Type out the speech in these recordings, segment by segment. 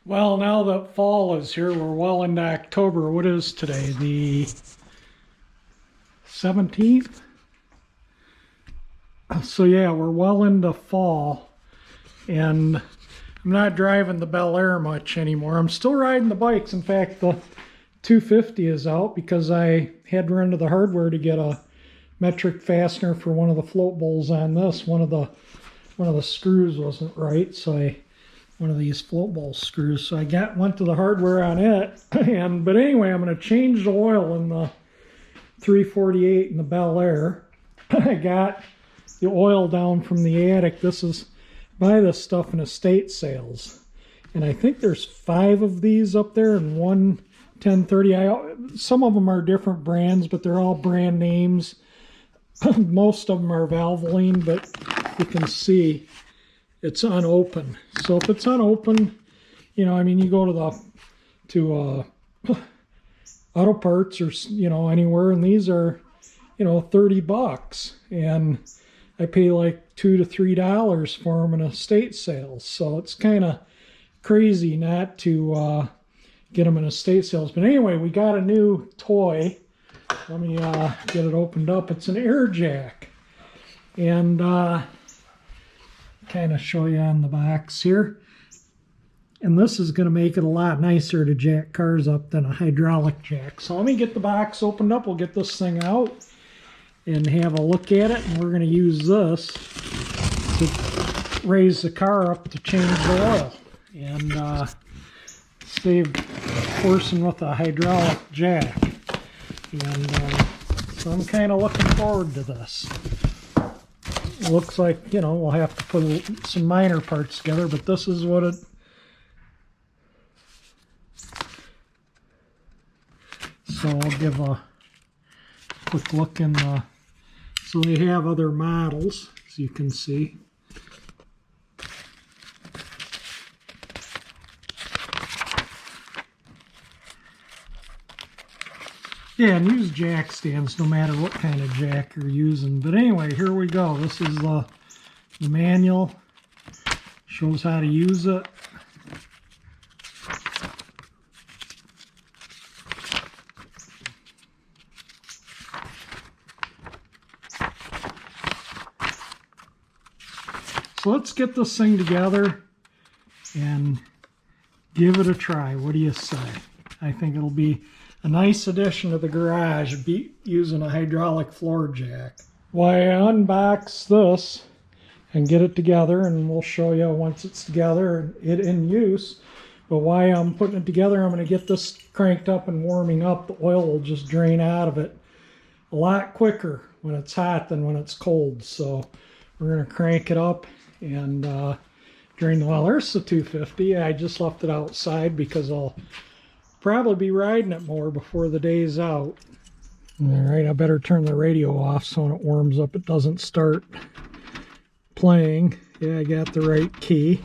Well, now that fall is here, we're well into October. What is today? The 17th? So yeah, we're well into fall. And I'm not driving the Bel Air much anymore. I'm still riding the bikes. In fact, the 250 is out because I had to run to the hardware to get a metric fastener for one of the float bowls on this. One of the screws wasn't right, so one of these float bowl screws. So I went to the hardware on it. But anyway, I'm going to change the oil in the 348 in the Bel Air. I got the oil down from the attic. Buy this stuff in estate sales. And I think there's 5 of these up there and one 1030. Some of them are different brands, but they're all brand names. Most of them are Valvoline, but you can see it's unopened. So if it's unopened, you go to auto parts or anywhere, and these are $30, and I pay like $2 to $3 for them in estate sales. So it's kind of crazy not to get them in estate sales. But anyway, we got a new toy. Let me get it opened up. It's an air jack, and kind of show you on the box here. And this is going to make it a lot nicer to jack cars up than a hydraulic jack. So let me get the box opened up. We'll get this thing out and have a look at it. And we're going to use this to raise the car up to change the oil and save forcing with a hydraulic jack. And so I'm kind of looking forward to this. It looks like, we'll have to put some minor parts together, but this is what it... So I'll give a quick look in the... So they have other models, as you can see. Yeah, and use jack stands no matter what kind of jack you're using. But anyway, here we go. This is the manual. Shows how to use it. So let's get this thing together and give it a try. What do you say? I think it'll be a nice addition to the garage, using a hydraulic floor jack. Well, I unbox this and get it together, and we'll show you once it's together, it in use. But while I'm putting it together, I'm going to get this cranked up and warming up. The oil will just drain out of it a lot quicker when it's hot than when it's cold. So we're going to crank it up and drain the oil. There's the 250. I just left it outside because I'll probably be riding it more before the day's out. All right, I better turn the radio off so when it warms up it doesn't start playing. Yeah, I got the right key.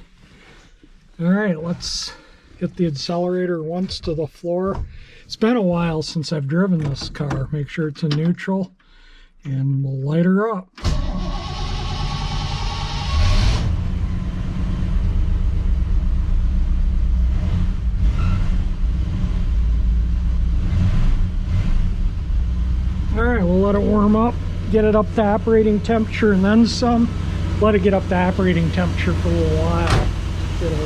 All right, let's hit the accelerator once to the floor. It's been a while since I've driven this car. Make sure it's in neutral, and we'll light her up. Alright, we'll let it warm up, get it up to operating temperature and then some. Let it get up to operating temperature for a little while. It'll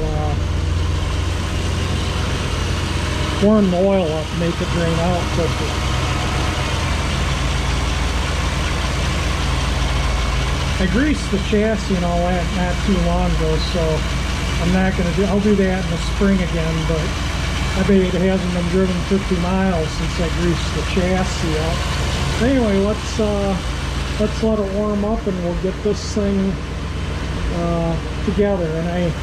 warm the oil up, make it drain out quickly. I greased the chassis and all that not too long ago, so I'm not going to I'll do that in the spring again, but I bet it hasn't been driven 50 miles since I greased the chassis up. Anyway, let's let it warm up and we'll get this thing together. And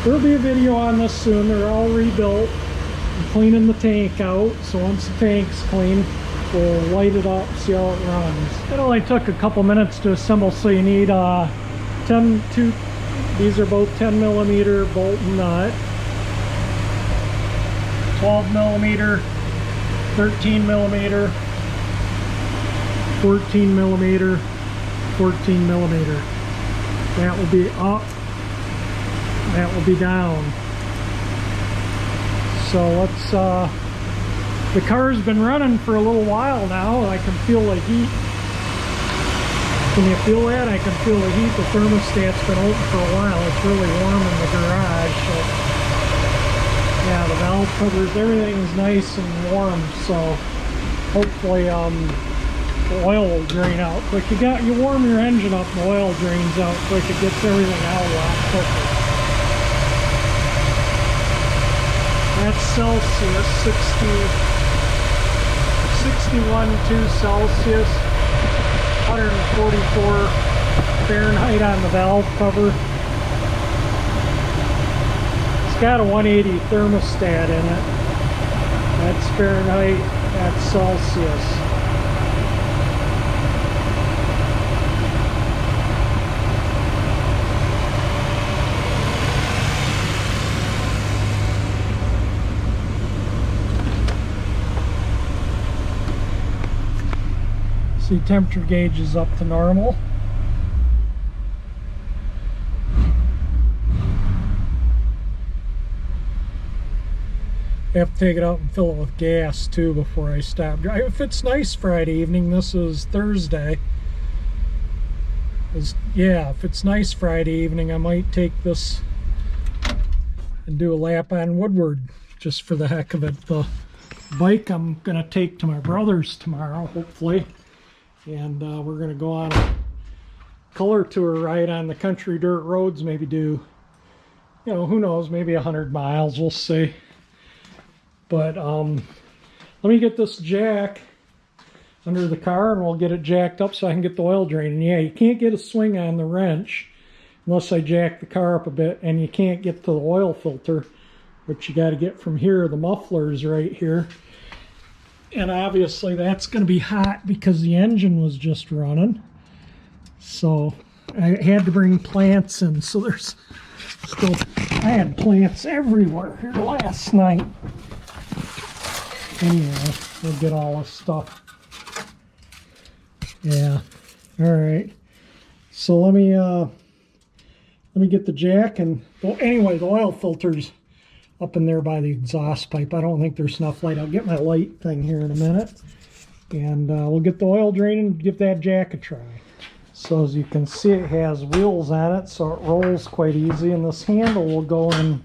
there'll be a video on this soon. They're all rebuilt. I'm cleaning the tank out, so once the tank's clean, we'll light it up, see how it runs. It only took a couple minutes to assemble, so you need these are both 10 millimeter bolt and nut, 12 millimeter, 13 millimeter, 14 millimeter, 14 millimeter. That will be up, that will be down. So let's, the car's been running for a little while now. I can feel the heat. Can you feel that? I can feel the heat. The thermostat's been open for a while. It's really warm in the garage. So yeah, the valve covers, everything's nice and warm. So hopefully the oil will drain out quick. You warm your engine up and the oil drains out quick. It gets everything out a lot quicker. That's Celsius, 61.2 Celsius, 144 Fahrenheit on the valve cover. It's got a 180 thermostat in it. That's Fahrenheit, that's Celsius. See, temperature gauge is up to normal. I have to take it out and fill it with gas too before I stop. If it's nice Friday evening, this is Thursday. Yeah, if it's nice Friday evening, I might take this and do a lap on Woodward just for the heck of it. The bike I'm going to take to my brother's tomorrow, hopefully. And we're going to go on a color tour ride on the country dirt roads, maybe do, you know, who knows, maybe 100 miles, we'll see. But let me get this jack under the car and we'll get it jacked up so I can get the oil drain. And yeah, you can't get a swing on the wrench unless I jack the car up a bit, and you can't get to the oil filter, which you got to get from here. The muffler's right here. And obviously that's going to be hot because the engine was just running. So I had to bring plants in. So there's still, I had plants everywhere here last night. Anyway, we'll get all this stuff. Yeah. All right. So let me get the jack, and well, anyway, the oil filter's up in there by the exhaust pipe. I don't think there's enough light. I'll get my light thing here in a minute, and we'll get the oil drain and give that jack a try. So as you can see, it has wheels on it, so it rolls quite easy, and this handle will go in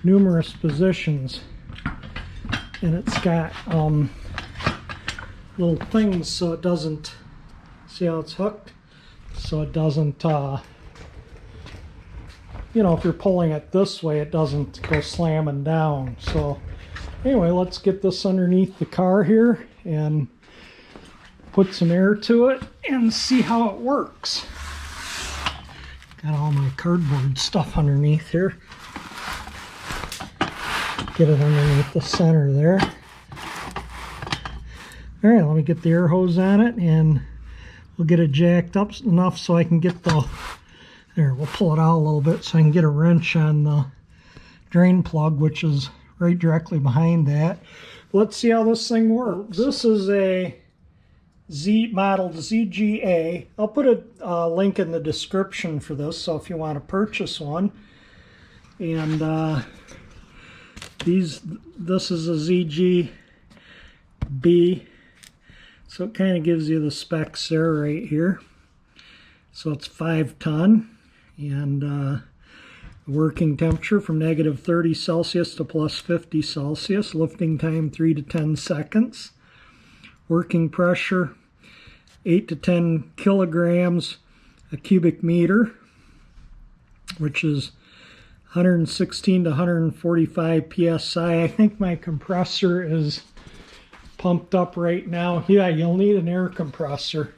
numerous positions, and it's got little things so it doesn't, see how it's hooked, so it doesn't you know, if you're pulling it this way, it doesn't go slamming down. So anyway, let's get this underneath the car here and put some air to it and see how it works. Got all my cardboard stuff underneath here. Get it underneath the center there. All right, let me get the air hose on it and we'll get it jacked up enough so I can get the, there, we'll pull it out a little bit so I can get a wrench on the drain plug, which is right directly behind that. Let's see how this thing works. This is a model ZGA. I'll put a link in the description for this, so if you want to purchase one. And this is a ZGB, so it kind of gives you the specs there right here. So it's 5 ton, and working temperature from -30 Celsius to +50 Celsius, lifting time 3 to 10 seconds, working pressure 8 to 10 kilograms a cubic meter, which is 116 to 145 psi. I think my compressor is pumped up right now. Yeah, you'll need an air compressor.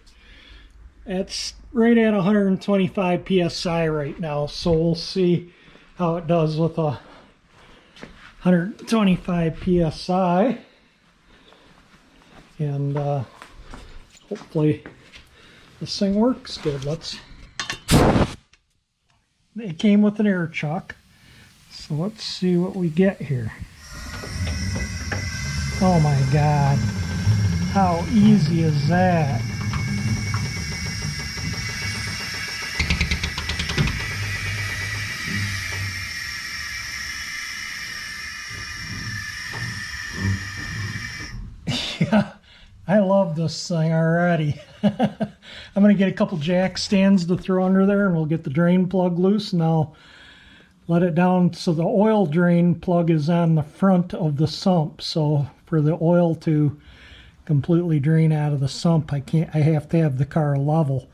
It's right at 125 psi right now, so we'll see how it does with a 125 psi. And hopefully this thing works good. It came with an air chuck, so let's see what we get here. Oh my God, how easy is that? I love this thing already. I'm going to get a couple jack stands to throw under there, and we'll get the drain plug loose, and I'll let it down so the oil drain plug is on the front of the sump. So for the oil to completely drain out of the sump, I have to have the car level.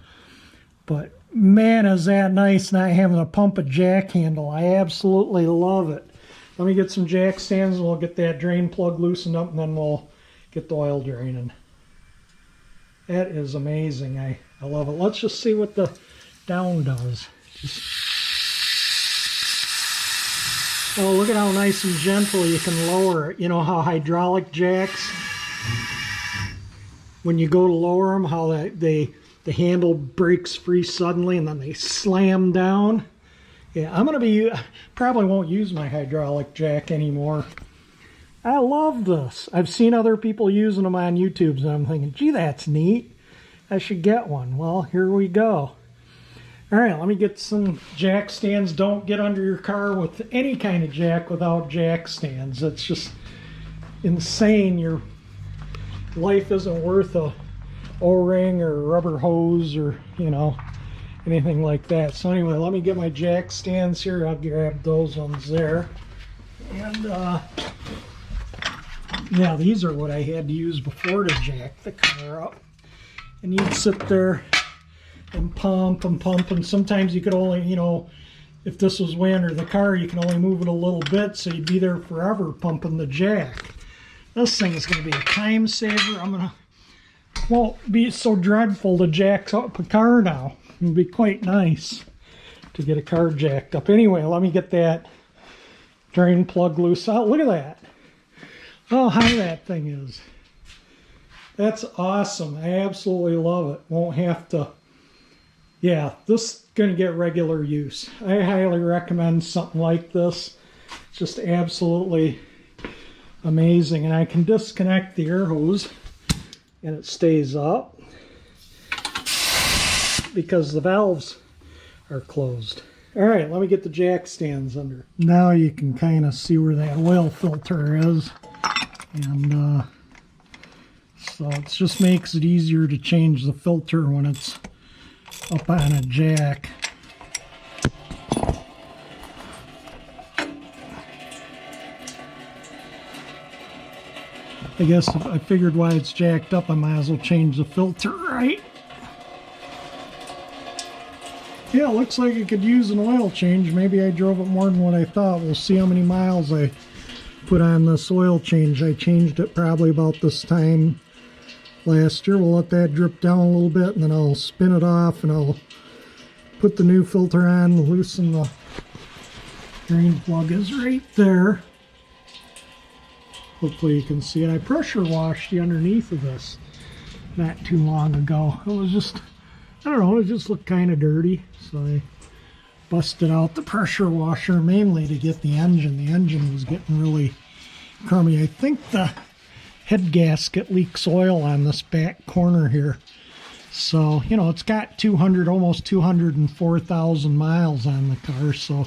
But man, is that nice not having to pump a jack handle. I absolutely love it. Let me get some jack stands and we'll get that drain plug loosened up, and then we'll get the oil draining. That is amazing. I love it. Let's just see what the down does. Oh, look at how nice and gentle you can lower it. You know how hydraulic jacks, when you go to lower them, how the handle breaks free suddenly and then they slam down. Yeah, probably won't use my hydraulic jack anymore. I love this. I've seen other people using them on YouTube, and I'm thinking, gee, that's neat. I should get one. Well, here we go. All right, let me get some jack stands. Don't get under your car with any kind of jack without jack stands. It's just insane. Your life isn't worth a O-ring or rubber hose or, you know, anything like that. So anyway, let me get my jack stands here. I'll grab those ones there. And yeah, these are what I had to use before to jack the car up. And you'd sit there and pump and pump, and sometimes you could only, you know, if this was way under the car, you can only move it a little bit, so you'd be there forever pumping the jack. This thing is going to be a time saver. Won't be so dreadful to jack up a car now. It'll be quite nice to get a car jacked up. Anyway, let me get that drain plug loose. Oh, look at that. Oh, how that thing is. That's awesome. I absolutely love it. Won't have to. Yeah, this is going to get regular use. I highly recommend something like this. It's just absolutely amazing. And I can disconnect the air hose and it stays up because the valves are closed. All right, let me get the jack stands under. Now you can kind of see where that oil filter is. And so it just makes it easier to change the filter when it's up on a jack. I guess if I figured why it's jacked up, I might as well change the filter, right? Yeah, it looks like it could use an oil change. Maybe I drove it more than what I thought. We'll see how many miles I put on this oil change. I changed it probably about this time last year. We'll let that drip down a little bit, and then I'll spin it off and I'll put the new filter on, loosen the drain plug is right there. Hopefully you can see it. I pressure washed the underneath of this not too long ago. It was just, I don't know, it just looked kind of dirty. So I busted out the pressure washer mainly to get the engine. The engine was getting really crummy. I think the head gasket leaks oil on this back corner here. So, you know, it's got almost 204,000 miles on the car. So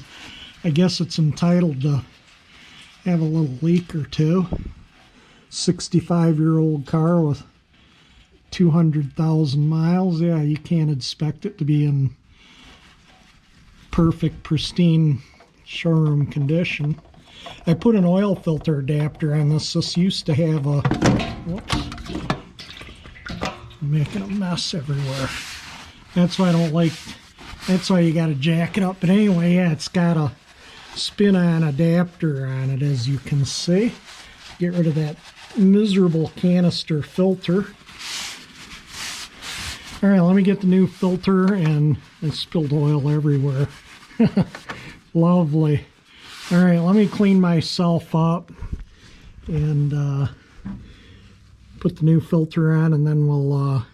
I guess it's entitled to have a little leak or two. 65-year-old car with 200,000 miles. Yeah, you can't expect it to be in perfect, pristine showroom condition. I put an oil filter adapter on this. This used to have a, whoops, I'm making a mess everywhere. That's why I don't like, that's why you got to jack it up. But anyway, yeah, it's got a spin-on adapter on it, as you can see. Get rid of that miserable canister filter. All right, let me get the new filter, and I spilled oil everywhere. Lovely. All right, let me clean myself up and put the new filter on, and then we'll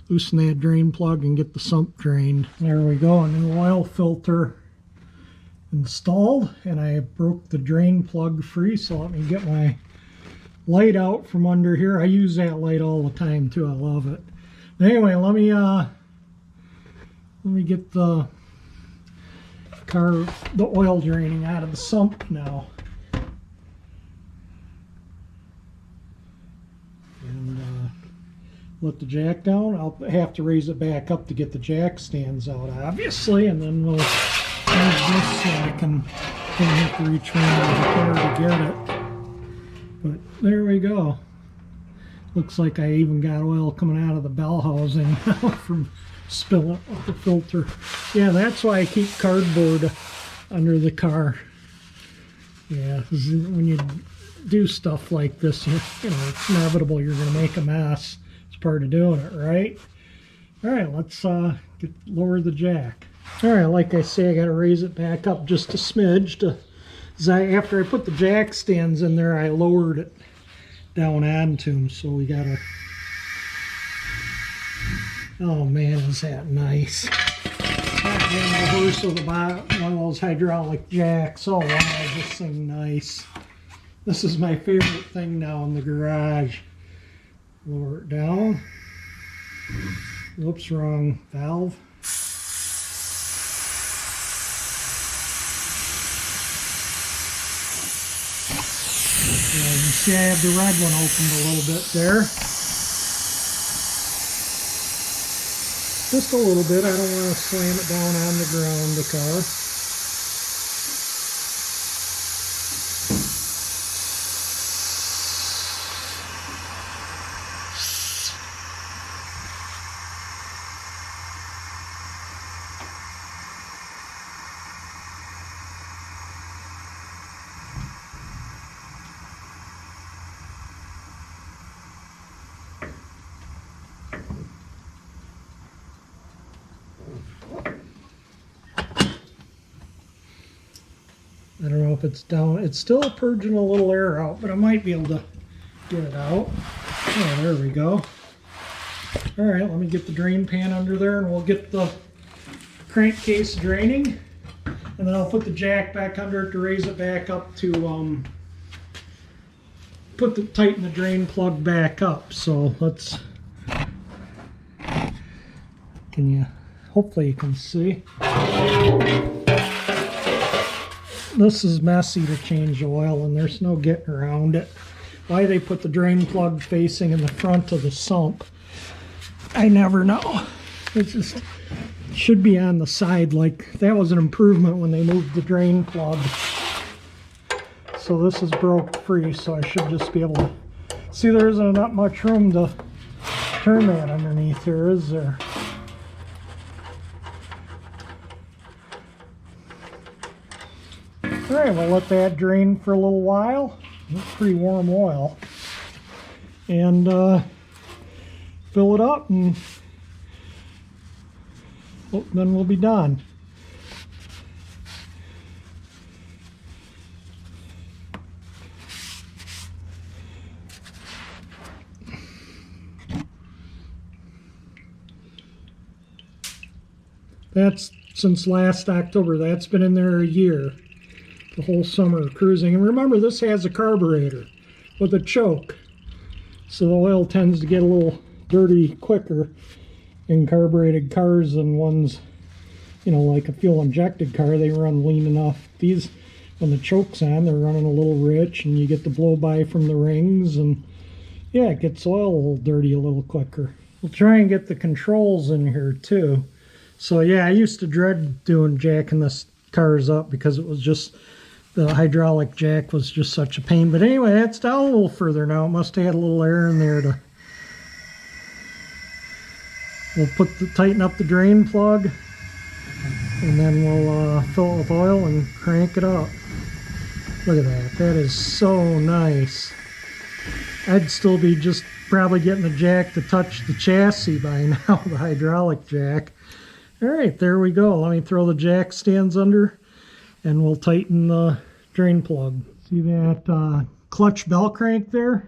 loosen that drain plug and get the sump drained. There we go, a new oil filter installed, and I broke the drain plug free. So let me get my light out from under here. I use that light all the time too. I love it. Anyway, let me get the oil draining out of the sump now. And let the jack down. I'll have to raise it back up to get the jack stands out, obviously, and then we'll use this so I can have to reach around the car to get it. But there we go. Looks like I even got oil coming out of the bell housing from spilling off the filter. Yeah, that's why I keep cardboard under the car. Yeah, when you do stuff like this, you know, it's inevitable you're going to make a mess. It's part of doing it, right? All right, let's lower the jack. All right, like I say, I got to raise it back up just a smidge. After I put the jack stands in there, I lowered it down onto them, so we got to... Oh man, is that nice. The horse with one of those hydraulic jacks. Oh wow, is this thing nice. This is my favorite thing now in the garage. Lower it down. Whoops, wrong valve. Yeah, you can see I have the red one opened a little bit there. Just a little bit. I don't want to slam it down on the ground, the car. I don't know if it's down. It's still purging a little air out, but I might be able to get it out. Oh, there we go. All right, let me get the drain pan under there and we'll get the crankcase draining. And then I'll put the jack back under it to raise it back up to tighten the drain plug back up. So let's, hopefully you can see. This is messy to change oil and there's no getting around it. Why they put the drain plug facing in the front of the sump, I never know. It just should be on the side. Like that was an improvement when they moved the drain plug. So this is broke free, so I should just be able to see. There isn't that much room to turn that underneath here, is there? All right, we'll let that drain for a little while. It's pretty warm oil. And fill it up, and then we'll be done. That's since last October. That's been in there a year. The whole summer of cruising. And remember, this has a carburetor with a choke, so the oil tends to get a little dirty quicker in carbureted cars than ones, you know, like a fuel injected car. They run lean enough. These, when the choke's on, they're running a little rich, and you get the blow by from the rings, and yeah, it gets oil a little dirty a little quicker. We'll try and get the controls in here too. So yeah, I used to dread jacking this cars up because it was just, the hydraulic jack was just such a pain. But anyway, that's down a little further now. It must have had a little air in there to... We'll tighten up the drain plug, and then we'll fill it with oil and crank it up. Look at that. That is so nice. I'd still be just probably getting the jack to touch the chassis by now, the hydraulic jack. All right, there we go. Let me throw the jack stands under, and we'll tighten the drain plug. See that clutch bell crank there?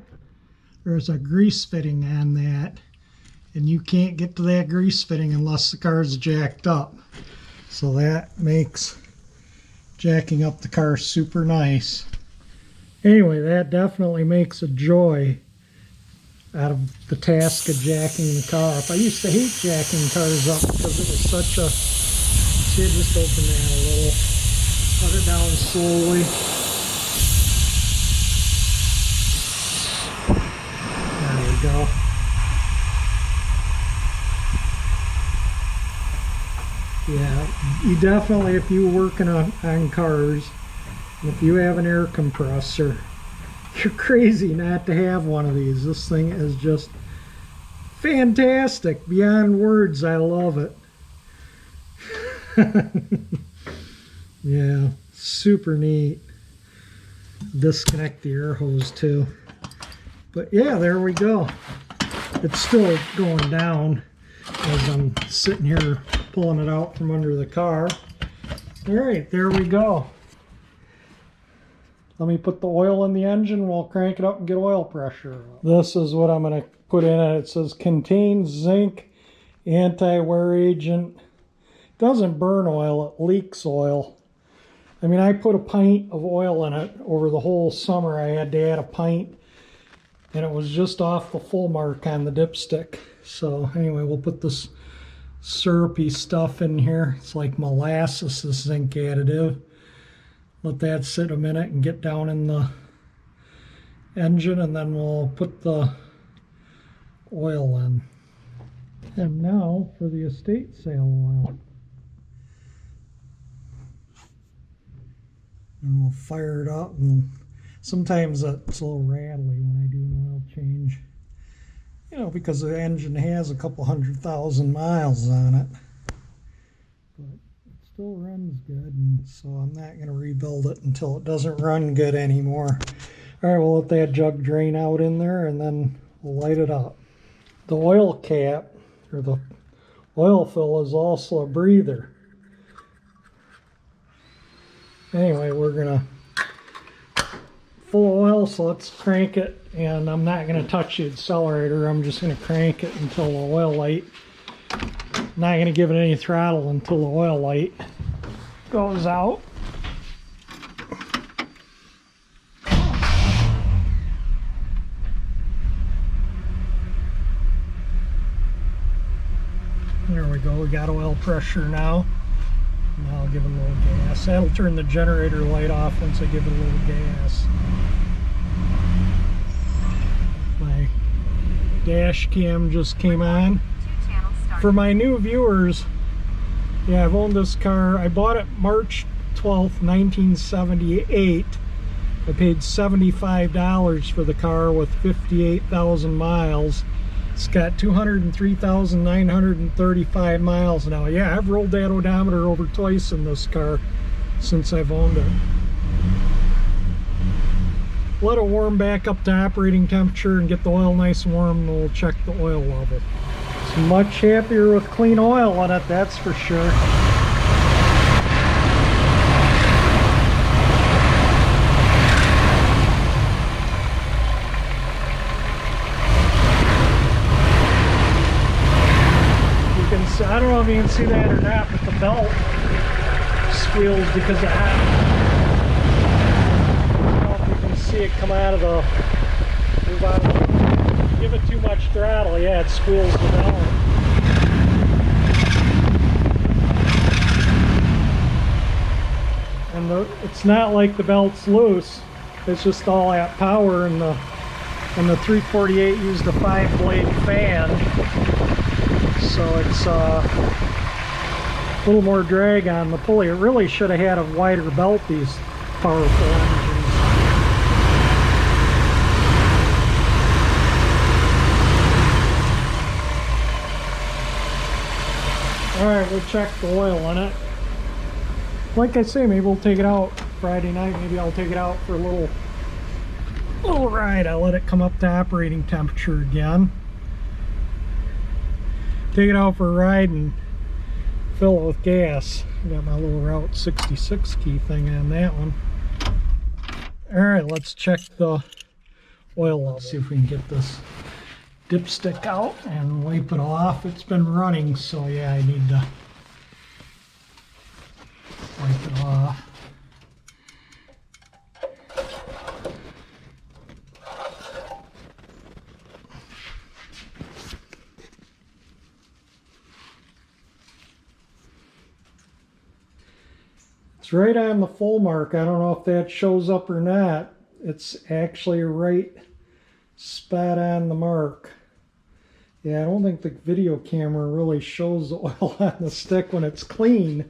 There's a grease fitting on that, and you can't get to that grease fitting unless the car's jacked up. So that makes jacking up the car super nice. Anyway, that definitely makes a joy out of the task of jacking the car up. I used to hate jacking cars up because it was such a... See, just open that a little. Let it down slowly. There we go. Yeah, you definitely, if you're working on cars, and if you have an air compressor, you're crazy not to have one of these. This thing is just fantastic, beyond words. I love it. Yeah, super neat. Disconnect the air hose too. But yeah, there we go. It's still going down as I'm sitting here pulling it out from under the car. All right, there we go. Let me put the oil in the engine. We'll crank it up and get oil pressure. This is what I'm going to put in it. It says contains zinc, anti-wear agent. It doesn't burn oil, it leaks oil. I mean, I put a pint of oil in it over the whole summer. I had to add a pint, and it was just off the full mark on the dipstick. So anyway, we'll put this syrupy stuff in here. It's like molasses, this zinc additive. Let that sit a minute and get down in the engine, and then we'll put the oil in. And now for the estate sale oil. And we'll fire it up, and sometimes it's a little rattly when I do an oil change. You know, because the engine has a couple 100,000 miles on it. But it still runs good, and so I'm not going to rebuild it until it doesn't run good anymore. Alright, we'll let that jug drain out in there, and then we'll light it up. The oil cap, or the oil fill, is also a breather. Anyway, we're gonna full of oil, so let's crank it. And I'm not gonna touch the accelerator. I'm just gonna crank it until the oil light. Not gonna give it any throttle until the oil light goes out. There we go. We got oil pressure now. Now I'll give it a little gas. That'll turn the generator light off once I give it a little gas. My dash cam just came on. For my new viewers, yeah, I've owned this car. I bought it March 12th, 1978. I paid $75 for the car with 58,000 miles. It's got 203,935 miles now. Yeah, I've rolled that odometer over twice in this car since I've owned it. Let it warm back up to operating temperature and get the oil nice and warm, and we'll check the oil level. It's much happier with clean oil on it, that's for sure. I don't know if you can see that or not, but the belt squeals because of that. I don't know if you can see it come out of the, move out of the, give it too much throttle, yeah, it squeals the belt. And it's not like the belt's loose, it's just all that power, and the 348 used a 5-blade fan. So it's a little more drag on the pulley. It really should have had a wider belt, these powerful engines. Alright, we'll check the oil on it. Like I say, maybe we'll take it out Friday night. Maybe I'll take it out for a little ride. I'll let it come up to operating temperature again. Take it out for a ride and fill it with gas. Got my little Route 66 key thing on that one. Alright, let's check the oil level. See if we can get this dipstick out and wipe it off. It's been running, so yeah, I need to wipe it off. It's right on the full mark. I don't know if that shows up or not. It's actually right spot on the mark. Yeah, I don't think the video camera really shows the oil on the stick when it's clean.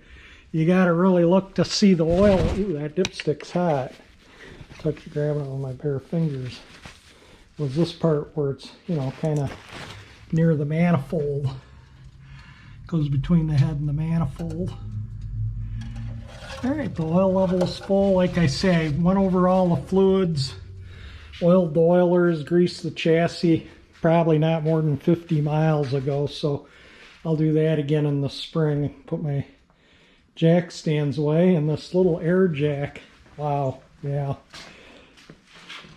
You got to really look to see the oil. Ooh, that dipstick's hot. Grabbing it with my pair of fingers. Was this part where it's, you know, kind of near the manifold. Goes between the head and the manifold. All right, the oil level is full. Like I say, I went over all the fluids, oiled the oilers, greased the chassis, probably not more than 50 miles ago. So I'll do that again in the spring. Put my jack stands away, and this little air jack. Wow, yeah.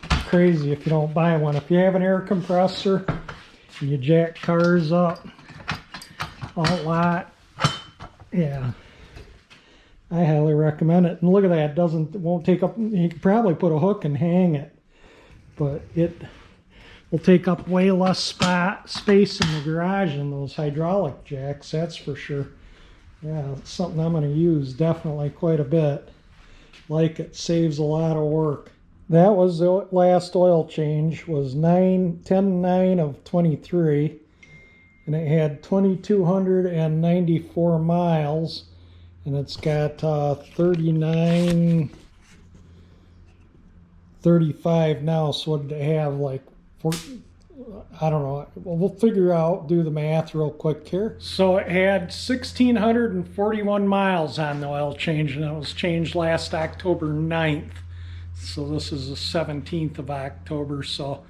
Crazy if you don't buy one. If you have an air compressor and you jack cars up a lot, yeah, I highly recommend it. And look at that, it won't take up, you could probably put a hook and hang it, but it will take up way less space in the garage than those hydraulic jacks, that's for sure. Yeah, it's something I'm going to use definitely quite a bit. Like it, saves a lot of work. That was the last oil change, was 10/9 of 23, and it had 2,294 miles, and it's got 39.35 now. So what did it have, like I don't know. Well, we'll figure out, do the math real quick here. So it had 1,641 miles on the oil change, and it was changed last October 9th. So this is the 17th of October. So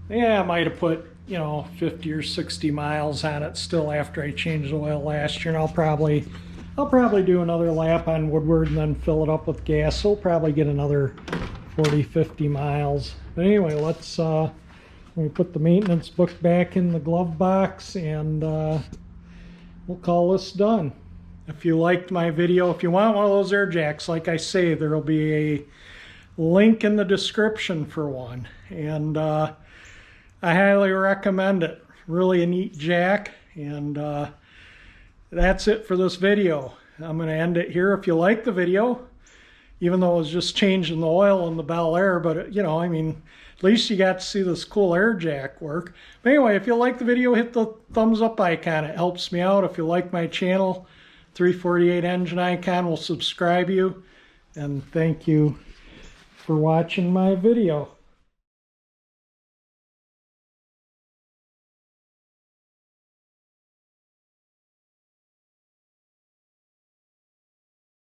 yeah, I might have put, you know, 50 or 60 miles on it still after I changed the oil last year. And I'll probably do another lap on Woodward and then fill it up with gas. So we'll probably get another 40, 50 miles. But anyway, let's let me put the maintenance book back in the glove box, and we'll call this done. If you liked my video, if you want one of those air jacks, like I say, there will be a link in the description for one. And I highly recommend it. Really a neat jack. And that's it for this video. I'm going to end it here. If you like the video, even though it was just changing the oil in the Bel Air, but you know, I mean, at least you got to see this cool air jack work. But anyway, if you like the video, hit the thumbs up icon. It helps me out. If you like my channel, 348 engine icon will subscribe you. And thank you for watching my video.